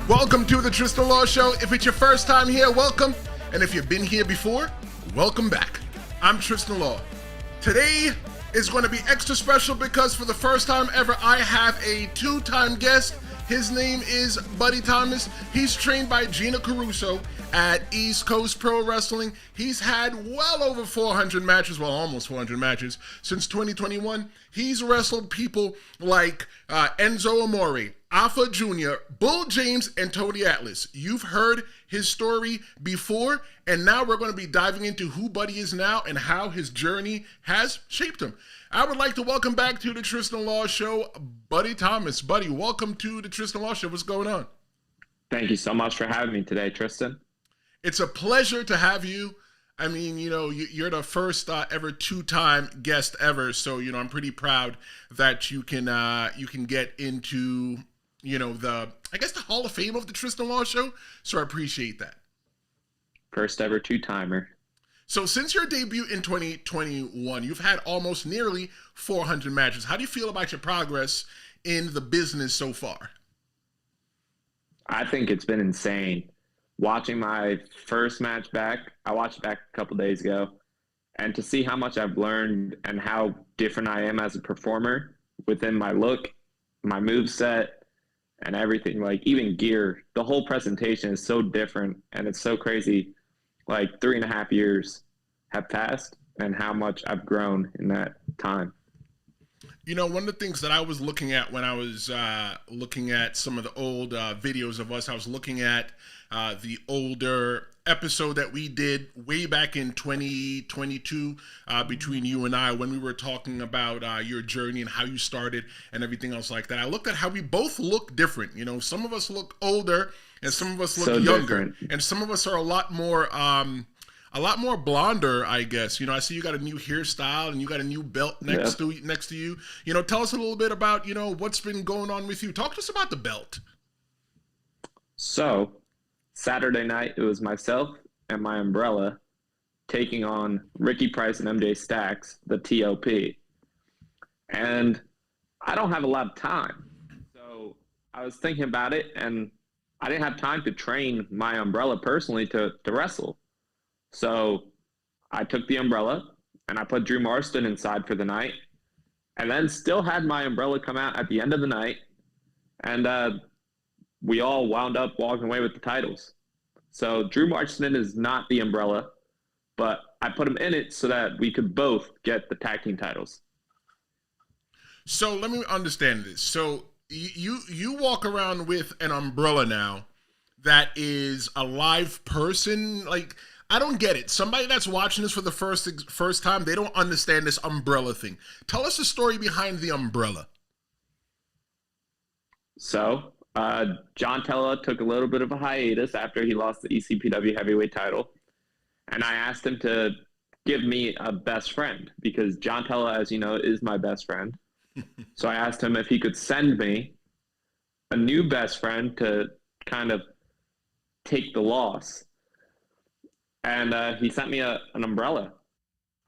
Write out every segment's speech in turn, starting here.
Welcome to the Tristan Law Show. If it's your first time here, welcome. And if you've been here before, welcome back. I'm Tristan Law. Today is going to be extra special because for the first time ever, I have a two-time guest. His name is Buddy Tomas. He's trained by Gina Caruso at East Coast Pro Wrestling. He's had well over 400 matches, well, almost 400 matches since 2021. He's wrestled people like Enzo Amore, Afa Jr., Bull James, and Tony Atlas. You've heard his story before, and now we're going to be diving into who Buddy is now and how his journey has shaped him. I would like to welcome back to the Tristan Law Show, Buddy Tomas. Buddy, welcome to the Tristan Law Show. What's going on? Thank you so much for having me today, Tristan. It's a pleasure to have you. I mean, you're the first ever two-time guest ever, so I'm pretty proud that you can get into the Hall of Fame of the Tristan Law Show. So I appreciate that. First ever two-timer. So since your debut in 2021, you've had almost nearly 400 matches. How do you feel about your progress in the business so far? I think it's been insane. Watching my first match back, I watched it back a couple days ago, and to see how much I've learned and how different I am as a performer within my look, my moveset, and everything, like even gear, the whole presentation is so different, and it's so crazy. Like 3.5 years have passed and how much I've grown in that time. One of the things that I was looking at when I was looking at some of the old videos of us, I was looking at the older episode that we did way back in 2022 between you and I when we were talking about your journey and how you started and everything else like that. I looked at how we both look different. Some of us look older and some of us look so younger. Different. And some of us are a lot more blonder, I guess. I see you got a new hairstyle and you got a new belt next to you. Tell us a little bit about, what's been going on with you. Talk to us about the belt. So, Saturday night, it was myself and my umbrella taking on Ricky Price and MJ Stacks, the TOP. And I don't have a lot of time. So I was thinking about it, and I didn't have time to train my umbrella personally to wrestle. So I took the umbrella, and I put Drew Marston inside for the night, and then still had my umbrella come out at the end of the night, and we all wound up walking away with the titles. So Drew Marston is not the umbrella, but I put him in it so that we could both get the tag team titles. So let me understand this. So you walk around with an umbrella now that is a live person. Like, I don't get it. Somebody that's watching this for the first time, they don't understand this umbrella thing. Tell us the story behind the umbrella. So John Tella took a little bit of a hiatus after he lost the ECPW heavyweight title. And I asked him to give me a best friend because John Tella, as you know, is my best friend. So I asked him if he could send me a new best friend to kind of take the loss. And he sent me an umbrella.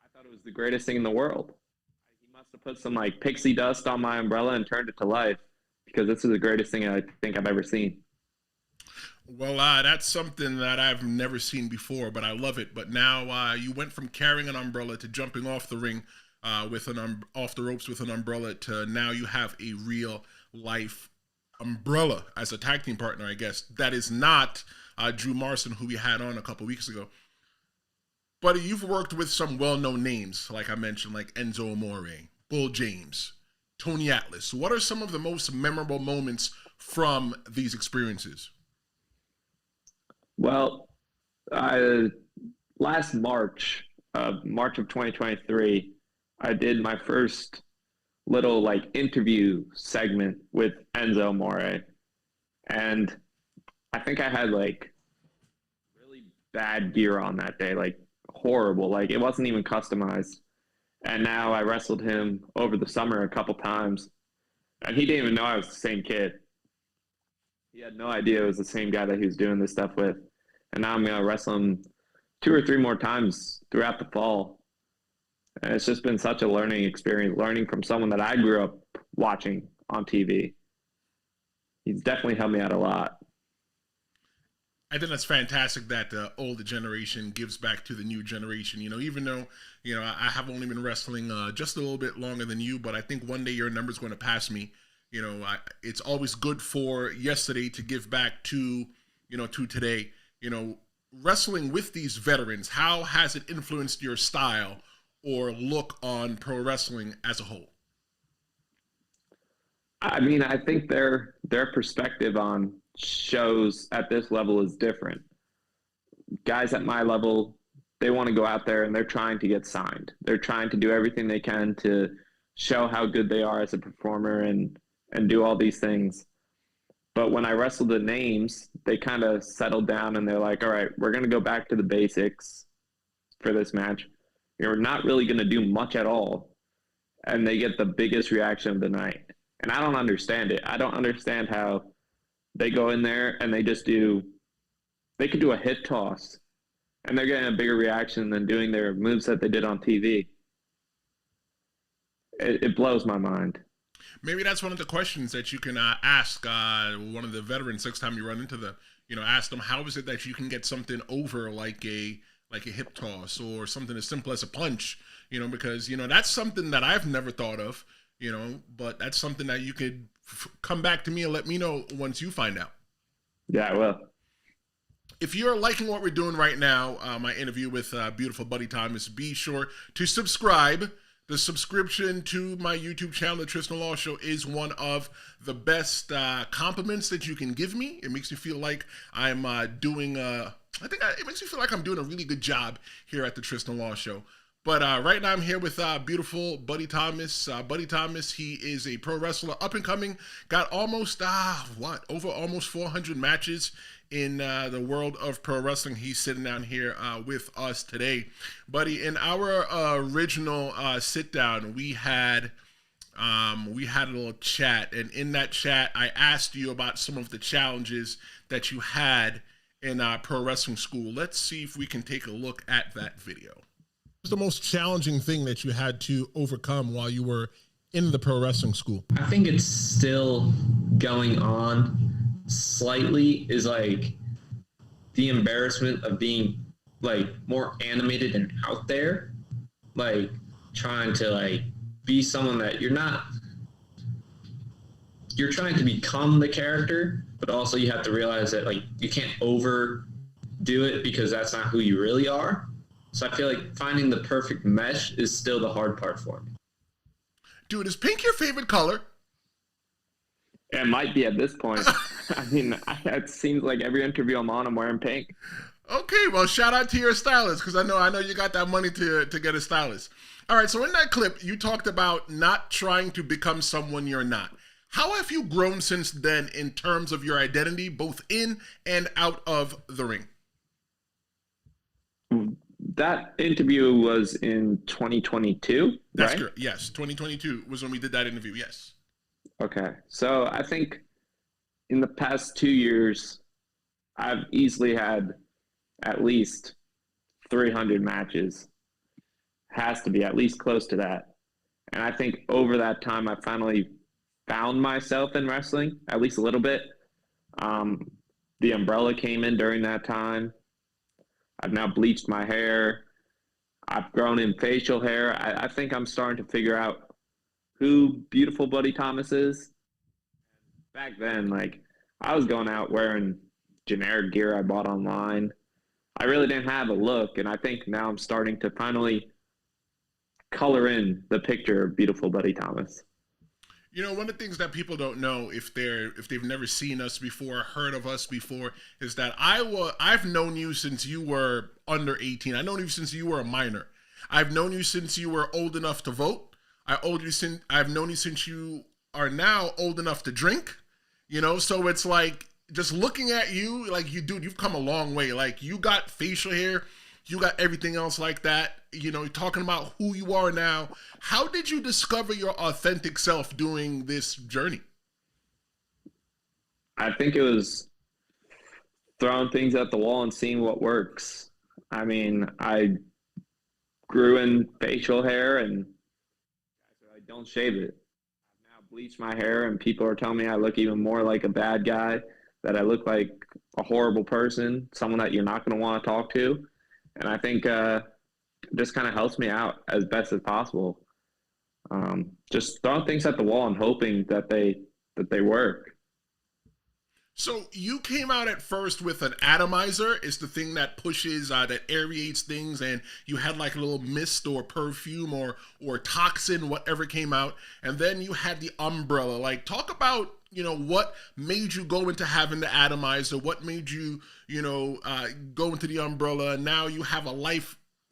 I thought it was the greatest thing in the world. He must have put some like pixie dust on my umbrella and turned it to life, because this is the greatest thing I think I've ever seen. Well, that's something that I've never seen before, but I love it. But now you went from carrying an umbrella to jumping off the ring off the ropes with an umbrella to now you have a real life umbrella as a tag team partner, I guess. That is not Drew Marston, who we had on a couple weeks ago. But you've worked with some well-known names, like I mentioned, like Enzo Amore, Bull James, Tony Atlas. What are some of the most memorable moments from these experiences? Well, last March of 2023, I did my first little interview segment with Enzo Amore. And I think I had really bad gear on that day, horrible. It wasn't even customized. And now I wrestled him over the summer a couple times, and he didn't even know I was the same kid. He had no idea it was the same guy that he was doing this stuff with. And now I'm going to wrestle him 2 or 3 more times throughout the fall. And it's just been such a learning experience, learning from someone that I grew up watching on TV. He's definitely helped me out a lot. I think that's fantastic that the older generation gives back to the new generation. Even though, I have only been wrestling just a little bit longer than you, but I think one day your number's going to pass me. It's always good for yesterday to give back to, to today. Wrestling with these veterans, how has it influenced your style or look on pro wrestling as a whole? I mean, I think their perspective on shows at this level is different. Guys at my level, they want to go out there and they're trying to get signed. They're trying to do everything they can to show how good they are as a performer and do all these things. But when I wrestled the names, they kind of settled down and they're like, all right, we're going to go back to the basics for this match. You're not really going to do much at all. And they get the biggest reaction of the night. And I don't understand it. I don't understand how they go in there and they could do a hip toss and they're getting a bigger reaction than doing their moves that they did on TV. It blows my mind. Maybe that's one of the questions that you can ask one of the veterans next time you run into them. Ask them, how is it that you can get something over like a hip toss or something as simple as a punch? Because that's something that I've never thought of. But that's something that you could come back to me and let me know once you find out. Yeah, I will. If you're liking what we're doing right now, my interview with beautiful Buddy Tomas, be sure to subscribe. The subscription to my YouTube channel, The Tristan Law Show, is one of the best compliments that you can give me. It makes me feel like I'm it makes me feel like I'm doing a really good job here at The Tristan Law Show. But right now I'm here with beautiful Buddy Tomas. Buddy Tomas, he is a pro wrestler, up and coming. Got almost, over almost 400 matches in the world of pro wrestling. He's sitting down here with us today. Buddy, in our original sit down, we had a little chat. And in that chat, I asked you about some of the challenges that you had in pro wrestling school. Let's see if we can take a look at that video. What was the most challenging thing that you had to overcome while you were in the pro wrestling school? I think it's still going on slightly, is like the embarrassment of being like more animated and out there, like trying to like be someone that you're not. You're trying to become the character, but also you have to realize that like you can't overdo it because that's not who you really are. So I feel like finding the perfect mesh is still the hard part for me. Dude, is pink your favorite color? It might be at this point. I mean, it seems like every interview I'm on, I'm wearing pink. Okay, well, shout out to your stylist, because I know you got that money to get a stylist. All right, so in that clip, you talked about not trying to become someone you're not. How have you grown since then in terms of your identity, both in and out of the ring? That interview was in 2022, That's right? correct. Yes, 2022 was when we did that interview, yes. Okay. So I think in the past 2 years, I've easily had at least 300 matches. Has to be at least close to that. And I think over that time, I finally found myself in wrestling, at least a little bit. The umbrella came in during that time. I've now bleached my hair. I've grown in facial hair. I think I'm starting to figure out who beautiful Buddy Tomas is. Back then, like, I was going out wearing generic gear I bought online. I really didn't have a look, and I think now I'm starting to finally color in the picture of beautiful Buddy Tomas. One of the things that people don't know if they've never seen us before, heard of us before, is that I've known you since you were under 18. I've known you since you were a minor. I've known you since you were old enough to vote. I've known you since you are now old enough to drink. So it's like, just looking at you, like, you've come a long way. Like, you got facial hair, you got everything else like that. Talking about who you are now. How did you discover your authentic self during this journey? I think it was throwing things at the wall and seeing what works. I mean, I grew in facial hair and I don't shave it. I've now bleached my hair and people are telling me I look even more like a bad guy that I look like a horrible person, someone that you're not going to want to talk to. And I think it just kind of helps me out as best as possible. Just throwing things at the wall and hoping that they work. So you came out at first with an atomizer. It's the thing that pushes, that aerates things, and you had like a little mist or perfume or toxin, whatever came out. And then you had the umbrella. Like, talk about, what made you go into having the atomizer? What made you, go into the umbrella? And now you have a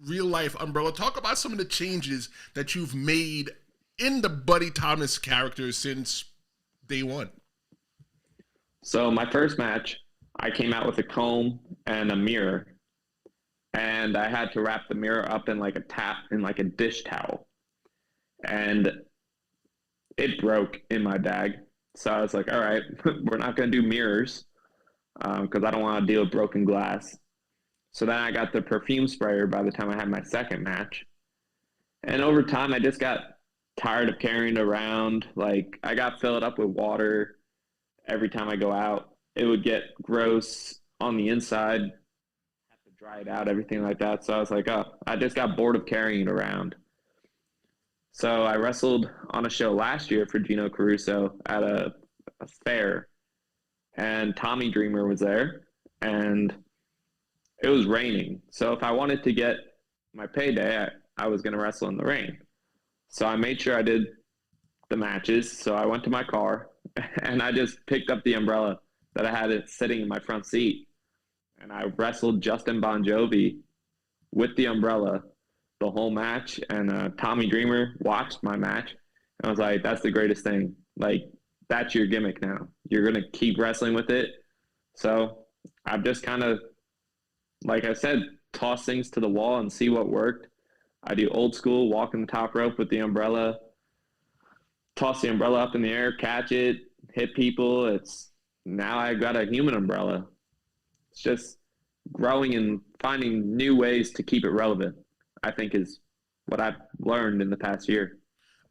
real life umbrella. Talk about some of the changes that you've made in the Buddy Tomas character since day one. So my first match, I came out with a comb and a mirror, and I had to wrap the mirror up in like a dish towel, and it broke in my bag. So I was like, all right, we're not going to do mirrors because I don't want to deal with broken glass. So then I got the perfume sprayer by the time I had my second match. And over time, I just got tired of carrying it around. Like, I got filled up with water every time I go out. It would get gross on the inside, have to dry it out, everything like that. So I was like, oh, I just got bored of carrying it around. So I wrestled on a show last year for Gino Caruso at a fair, and Tommy Dreamer was there, and it was raining. So if I wanted to get my payday, I was going to wrestle in the rain. So I made sure I did the matches. So I went to my car, and I just picked up the umbrella that I had it sitting in my front seat, and I wrestled Justin Bon Jovi with the umbrella the whole match. And Tommy Dreamer watched my match, and I was like, that's the greatest thing. Like, that's your gimmick now. You're going to keep wrestling with it. So I've just kind of, like I said, toss things to the wall and see what worked. I do old school, walk in the top rope with the umbrella, toss the umbrella up in the air, catch it, hit people. Now I got a human umbrella. It's just growing and finding new ways to keep it relevant, I think, is what I've learned in the past year.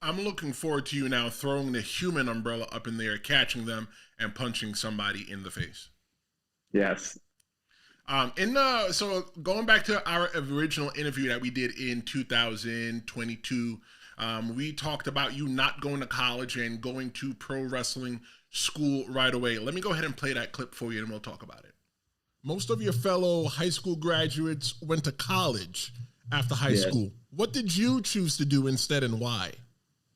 I'm looking forward to you now throwing the human umbrella up in the air, catching them, and punching somebody in the face. Yes. So going back to our original interview that we did in 2022, we talked about you not going to college and going to pro wrestling school right away. Let me go ahead and play that clip for you, and we'll talk about it. Most of your fellow high school graduates went to college after high school. What did you choose to do instead, and why?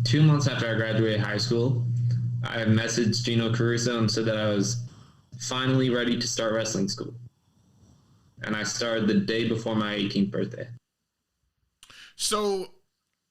2 months after I graduated high school, I messaged Gino Caruso and said that I was finally ready to start wrestling school. And I started the day before my 18th birthday. So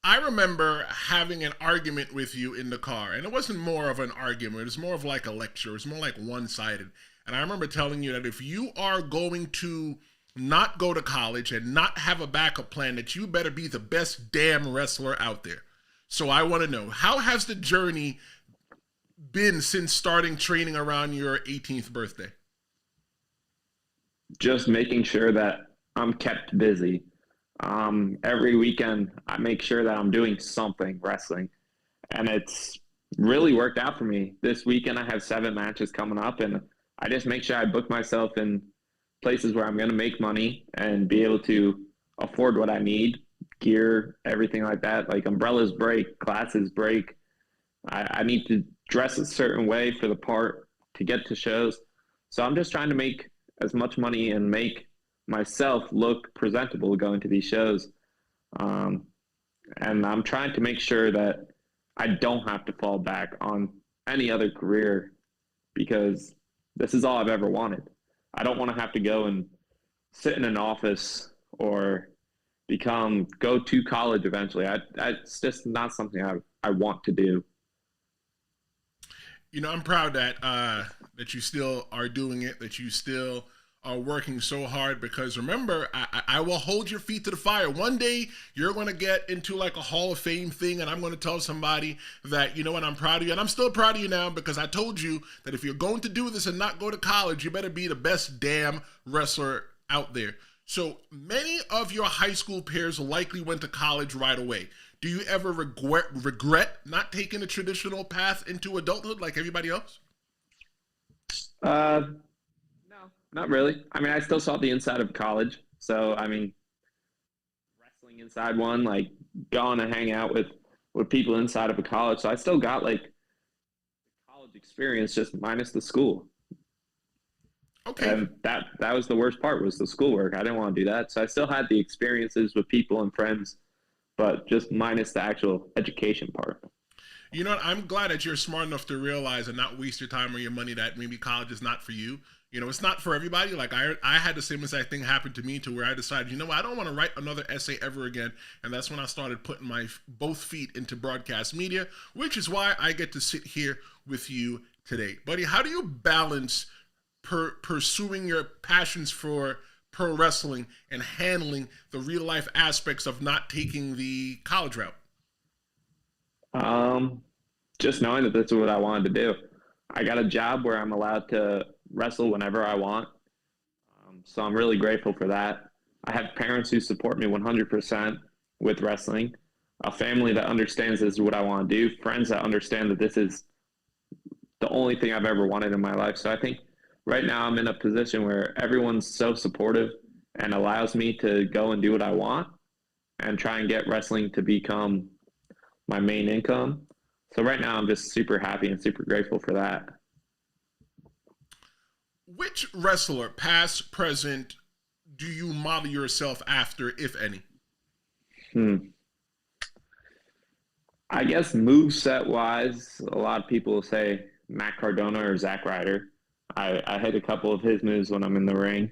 I remember having an argument with you in the car, and it wasn't more of an argument. It was more of like a lecture. It was more like one-sided. And I remember telling you that if you are going to not go to college and not have a backup plan, that you better be the best damn wrestler out there. So I want to know, how has the journey been since starting training around your 18th birthday? Just making sure that I'm kept busy. Every weekend, I make sure that I'm doing something wrestling. And it's really worked out for me. This weekend, I have 7 matches coming up, and I just make sure I book myself in places where I'm going to make money and be able to afford what I need, gear, everything like that. Like, umbrellas break, glasses break. I need to dress a certain way for the part to get to shows. So I'm just trying to make as much money and make myself look presentable going to these shows. And I'm trying to make sure that I don't have to fall back on any other career, because this is all I've ever wanted. I don't want to have to go and sit in an office or go to college eventually. It's just not something I want to do. I'm proud that you still are doing it, that you still are working so hard, because remember, I will hold your feet to the fire. One day you're going to get into like a Hall of Fame thing, and I'm going to tell somebody that, you know what, I'm proud of you. And I'm still proud of you now, because I told you that if you're going to do this and not go to college, you better be the best damn wrestler out there. So many of your high school peers likely went to college right away. Do you ever regret not taking a traditional path into adulthood like everybody else? Uh, no, not really. I mean, I still saw the inside of college. So, I mean, wrestling inside one, like going to hang out with people inside of a college. So I still got like college experience, just minus the school. Okay. And that was the worst part, was the schoolwork. I didn't want to do that. So I still had the experiences with people and friends, but just minus the actual education part. You know what? I'm glad that you're smart enough to realize and not waste your time or your money that maybe college is not for you. You know, it's not for everybody. Like I had the same exact thing happen to me, to where I decided, you know what, I don't want to write another essay ever again. And that's when I started putting my both feet into broadcast media, which is why I get to sit here with you today. Buddy, how do you balance pursuing your passions for pro wrestling and handling the real life aspects of not taking the college route? Just knowing that this is what I wanted to do. I got a job where I'm allowed to wrestle whenever I want. So I'm really grateful for that. I have parents who support me 100% with wrestling, a family that understands this is what I want to do, friends that understand that this is the only thing I've ever wanted in my life. So I think right now I'm in a position where everyone's so supportive and allows me to go and do what I want and try and get wrestling to become my main income. So right now I'm just super happy and super grateful for that. Which wrestler, past, present, do you model yourself after, if any? I guess moveset wise, a lot of people will say Matt Cardona or Zack Ryder. I hit a couple of his moves when I'm in the ring.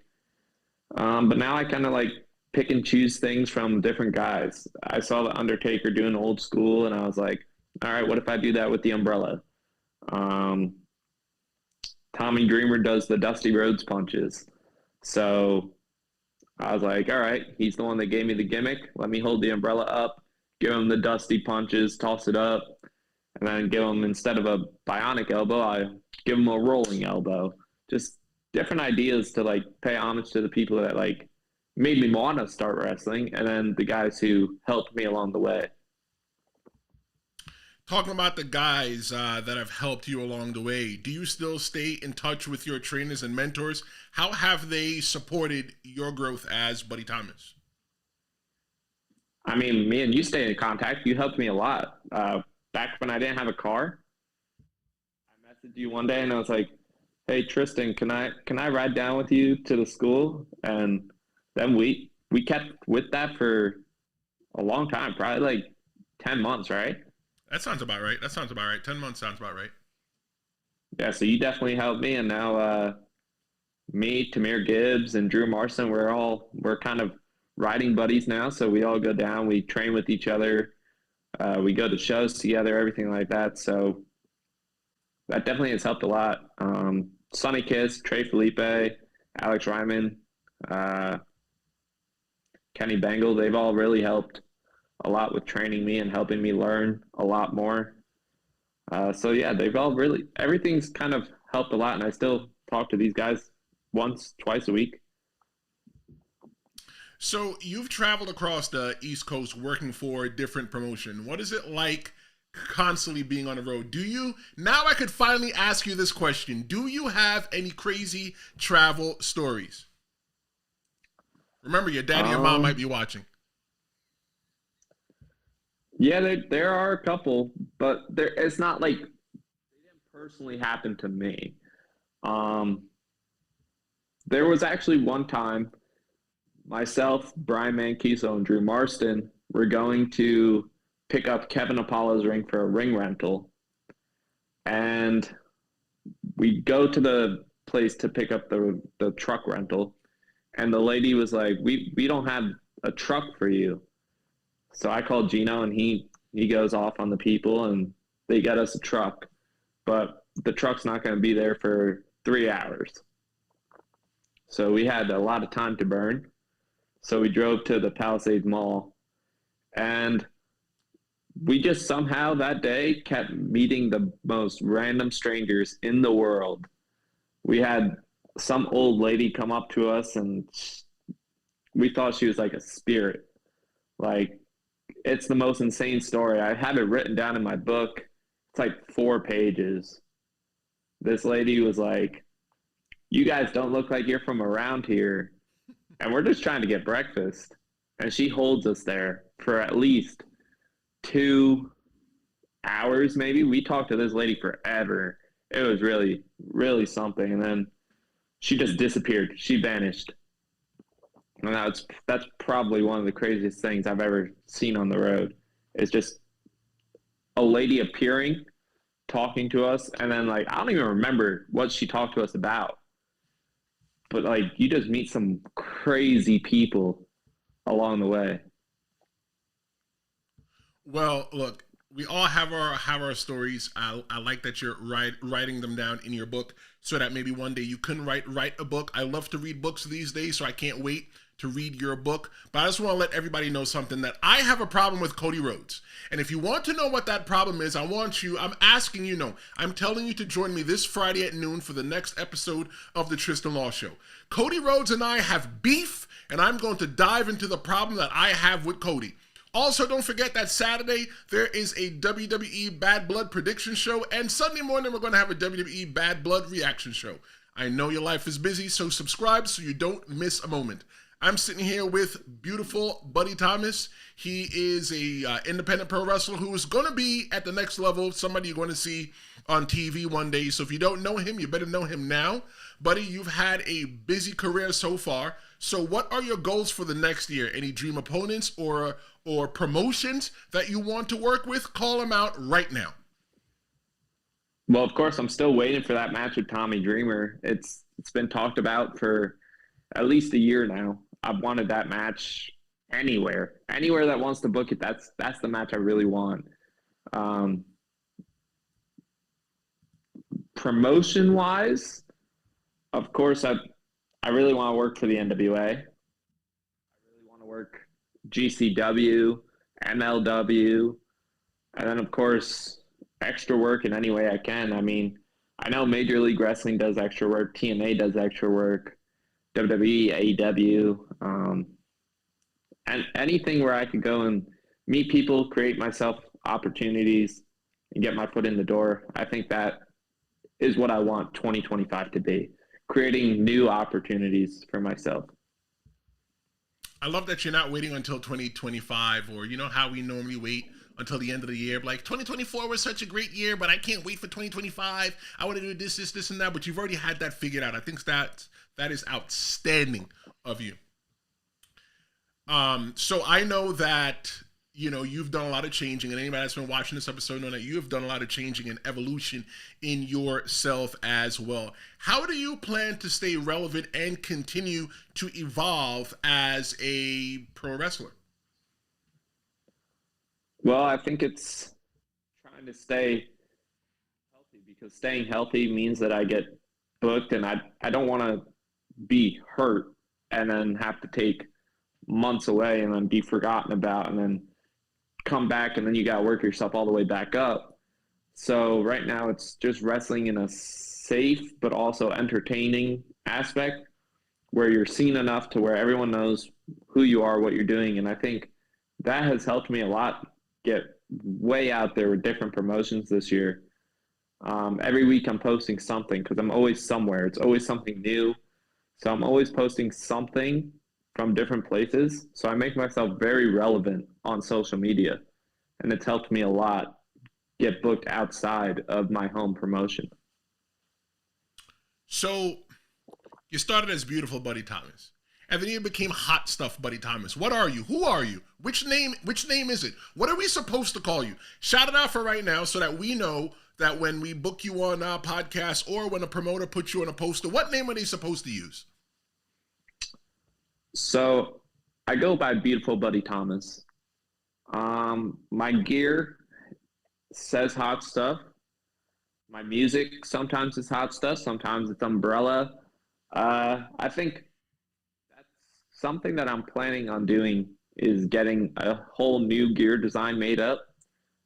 But now I kind of like pick and choose things from different guys. I saw The Undertaker doing old school, and I was like, all right, what if I do that with the umbrella? Tommy Dreamer does the Dusty Rhodes punches. So I was like, all right, he's the one that gave me the gimmick. Let me hold the umbrella up, give him the Dusty punches, toss it up, and then give him, instead of a bionic elbow, I give him a rolling elbow. Just different ideas to like pay homage to the people that like made me want to start wrestling, and then the guys who helped me along the way. Talking about the guys that have helped you along the way, do you still stay in touch with your trainers and mentors? How have they supported your growth as Buddy Tomas? I mean, me and you stay in contact. You helped me a lot. Back when I didn't have a car, I messaged you one day and I was like, hey, Tristan, can I ride down with you to the school? And then we kept with that for a long time, probably like 10 months, right? That sounds about right. 10 months sounds about right. Yeah, so you definitely helped me, and now me, Tamir Gibbs, and Drew Marston, we're kind of riding buddies now. So we all go down, we train with each other, we go to shows together, everything like that. So that definitely has helped a lot. Sonny Kiss, Trey Felipe, Alex Ryman, Kenny Bengal, they've all really helped a lot with training me and helping me learn a lot more. So yeah, they've all really, everything's kind of helped a lot, and I still talk to these guys once, twice a week. So you've traveled across the East Coast working for a different promotion. What is it like constantly being on the road? Now I could finally ask you this question. Do you have any crazy travel stories? Remember, your daddy and mom might be watching. Yeah, there are a couple, but it's not like they didn't personally happen to me. There was actually one time myself, Brian Mancuso, and Drew Marston were going to pick up Kevin Apollo's ring for a ring rental. And we go to the place to pick up the truck rental, and the lady was like, we don't have a truck for you. So I called Gino, and he goes off on the people, and they get us a truck. But the truck's not going to be there for 3 hours. So we had a lot of time to burn. So we drove to the Palisades Mall. And we just somehow that day kept meeting the most random strangers in the world. We had some old lady come up to us, and we thought she was like a spirit. Like, it's the most insane story. I have it written down in my book. It's like 4 pages. This lady was like you guys don't look like you're from around here, and we're just trying to get breakfast. And she holds us there for at least 2 hours, maybe. We talked to this lady forever. It was really, really something. And then she just disappeared. She vanished. And that's probably one of the craziest things I've ever seen on the road. It's just a lady appearing, talking to us, and then like I don't even remember what she talked to us about. But like you just meet some crazy people along the way. Well, look, we all have our stories. I like that you're writing them down in your book, so that maybe one day you can write a book. I love to read books these days, so I can't wait to read your book. But I just want to let everybody know something, that I have a problem with Cody Rhodes. And if you want to know what that problem is, I'm telling you to join me this Friday at noon for the next episode of the Tristan Law Show. Cody Rhodes and I have beef, and I'm going to dive into the problem that I have with Cody. Also, don't forget that Saturday there is a WWE Bad Blood prediction show, and Sunday morning we're going to have a WWE Bad Blood reaction show. I know your life is busy, so subscribe so you don't miss a moment. I'm sitting here with beautiful Buddy Tomas. He is a independent pro wrestler who is going to be at the next level, somebody you're going to see on TV one day. So if you don't know him, you better know him now. Buddy, you've had a busy career so far. So what are your goals for the next year? Any dream opponents or promotions that you want to work with? Call them out right now. Well, of course, I'm still waiting for that match with Tommy Dreamer. It's been talked about for at least a year now. I've wanted that match anywhere that wants to book it. That's the match I really want. Promotion wise, of course, I really want to work for the NWA. I really want to work GCW, MLW, and then of course extra work in any way I can. I mean, I know Major League Wrestling does extra work, TNA does extra work, WWE, AEW, and anything where I could go and meet people, create myself opportunities, and get my foot in the door. I think that is what I want 2025 to be, creating new opportunities for myself. I love that you're not waiting until 2025, or you know how we normally wait until the end of the year. Like 2024 was such a great year, but I can't wait for 2025. I want to do this, and that. But you've already had that figured out. I think that is outstanding of you. So I know that, you know, you've done a lot of changing, and anybody that's been watching this episode know that you have done a lot of changing and evolution in yourself as well. How do you plan to stay relevant and continue to evolve as a pro wrestler? Well, I think it's trying to stay healthy, because staying healthy means that I get booked, and I don't want to be hurt and then have to take months away and then be forgotten about and then come back, and then you got to work yourself all the way back up. So right now it's just wrestling in a safe but also entertaining aspect where you're seen enough to where everyone knows who you are, what you're doing. And I think that has helped me a lot get way out there with different promotions this year. Every week I'm posting something because I'm always somewhere. It's always something new. So I'm always posting something from different places. So I make myself very relevant on social media, and it's helped me a lot get booked outside of my home promotion. So you started as beautiful Buddy Tomas, and then you became hot stuff Buddy Tomas. What are you? Who are you? Which name is it? What are we supposed to call you? Shout it out for right now so that we know that when we book you on our podcast or when a promoter puts you on a poster, what name are they supposed to use? So I go by Beautiful Buddy Tomas. My gear says hot stuff. My music sometimes is hot stuff. Sometimes it's umbrella. I think that's something that I'm planning on doing, is getting a whole new gear design made up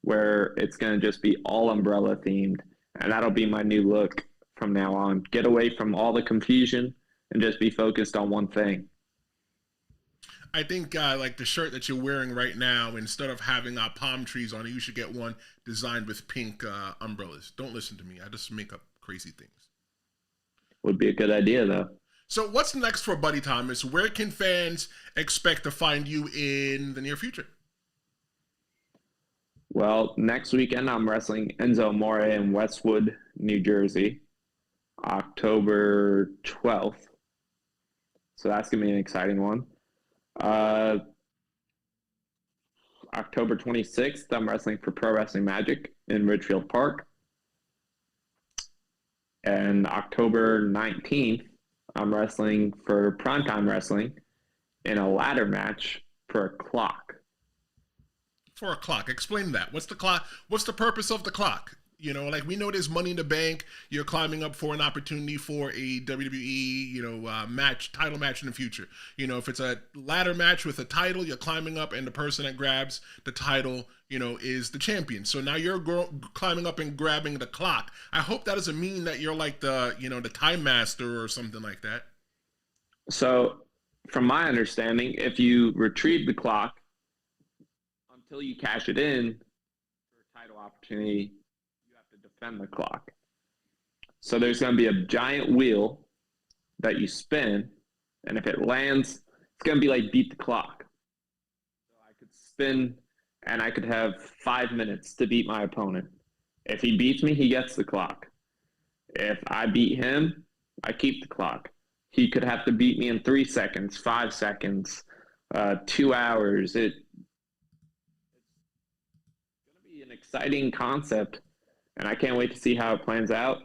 where it's going to just be all umbrella themed. And that'll be my new look from now on. Get away from all the confusion and just be focused on one thing. I think like the shirt that you're wearing right now, instead of having palm trees on it, you should get one designed with pink umbrellas. Don't listen to me. I just make up crazy things. would be a good idea, though. So what's next for Buddy Tomas? Where can fans expect to find you in the near future? Well, next weekend I'm wrestling Enzo Amore in Westwood, New Jersey, October 12th. So that's going to be an exciting one. October 26th, I'm wrestling for Pro Wrestling Magic in Ridgefield Park. And October 19th, I'm wrestling for Primetime Wrestling in a ladder match for a clock. For a clock. Explain that. What's the clock? What's the purpose of the clock? You know, like we know there's Money in the Bank. You're climbing up for an opportunity for a WWE, title match in the future. You know, if it's a ladder match with a title, you're climbing up and the person that grabs the title, is the champion. So now you're climbing up and grabbing the clock. I hope that doesn't mean that you're like the time master or something like that. So from my understanding, if you retrieve the clock until you cash it in for a title opportunity, defend the clock. So there's going to be a giant wheel that you spin, and if it lands, it's going to be like beat the clock. So I could spin, and I could have 5 minutes to beat my opponent. If he beats me, he gets the clock. If I beat him, I keep the clock. He could have to beat me in 3 seconds, 5 seconds, 2 hours. It's going to be an exciting concept. And I can't wait to see how it plans out.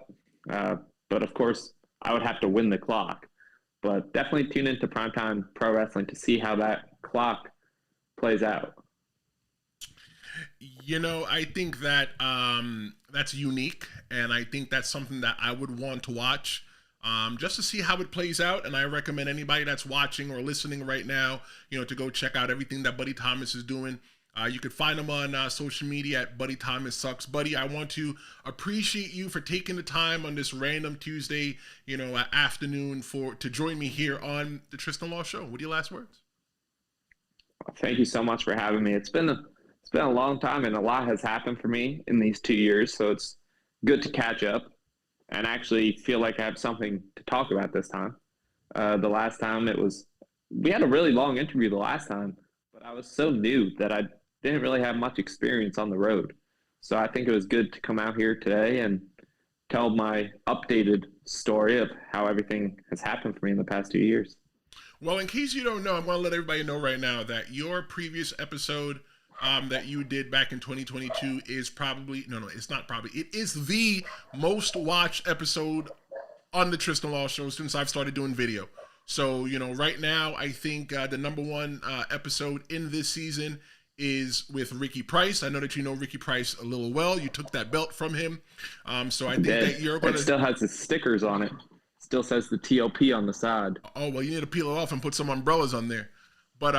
But of course, I would have to win the clock. But definitely tune into Primetime Pro Wrestling to see how that clock plays out. I think that that's unique. And I think that's something that I would want to watch just to see how it plays out. And I recommend anybody that's watching or listening right now, to go check out everything that Buddy Tomas is doing. You can find him on social media at Buddy Tomas Sucks. Buddy, I want to appreciate you for taking the time on this random Tuesday, afternoon to join me here on the Tristan Law Show. What are your last words? Thank you so much for having me. It's been a long time, and a lot has happened for me in these 2 years. So it's good to catch up and actually feel like I have something to talk about this time. The last time we had a really long interview the last time, but I was so new that I didn't really have much experience on the road. So I think it was good to come out here today and tell my updated story of how everything has happened for me in the past 2 years. Well, in case you don't know, I'm going to let everybody know right now that your previous episode that you did back in 2022 is it is the most watched episode on the Tristan Law Show since I've started doing video. So, right now, I think the number one episode in this season is with Ricky Price. I know that you know Ricky Price a little well. You took that belt from him. So I think that you're going to... It still has the stickers on it. Still says the TOP on the side. Oh, well, you need to peel it off and put some umbrellas on there. But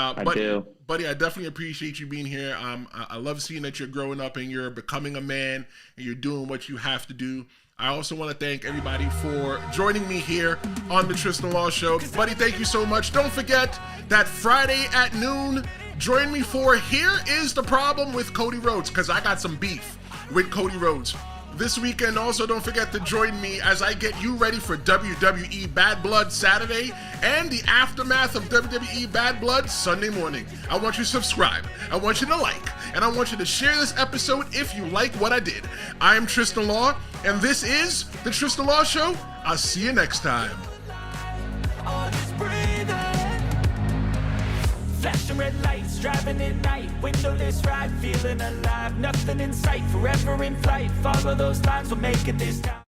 Buddy, I definitely appreciate you being here. I love seeing that you're growing up and you're becoming a man and you're doing what you have to do. I also want to thank everybody for joining me here on the Tristan Law Show. Buddy, thank you so much. Don't forget that Friday at noon, join me for Here Is the Problem with Cody Rhodes, because I got some beef with Cody Rhodes. This weekend, also don't forget to join me as I get you ready for WWE Bad Blood Saturday and the aftermath of WWE Bad Blood Sunday morning. I want you to subscribe, I want you to like, and I want you to share this episode if you like what I did. I am Tristan Law, and this is the Tristan Law Show. I'll see you next time. Flashing red lights, driving at night, windowless ride, feeling alive, nothing in sight, forever in flight, follow those lines, we'll make it this time.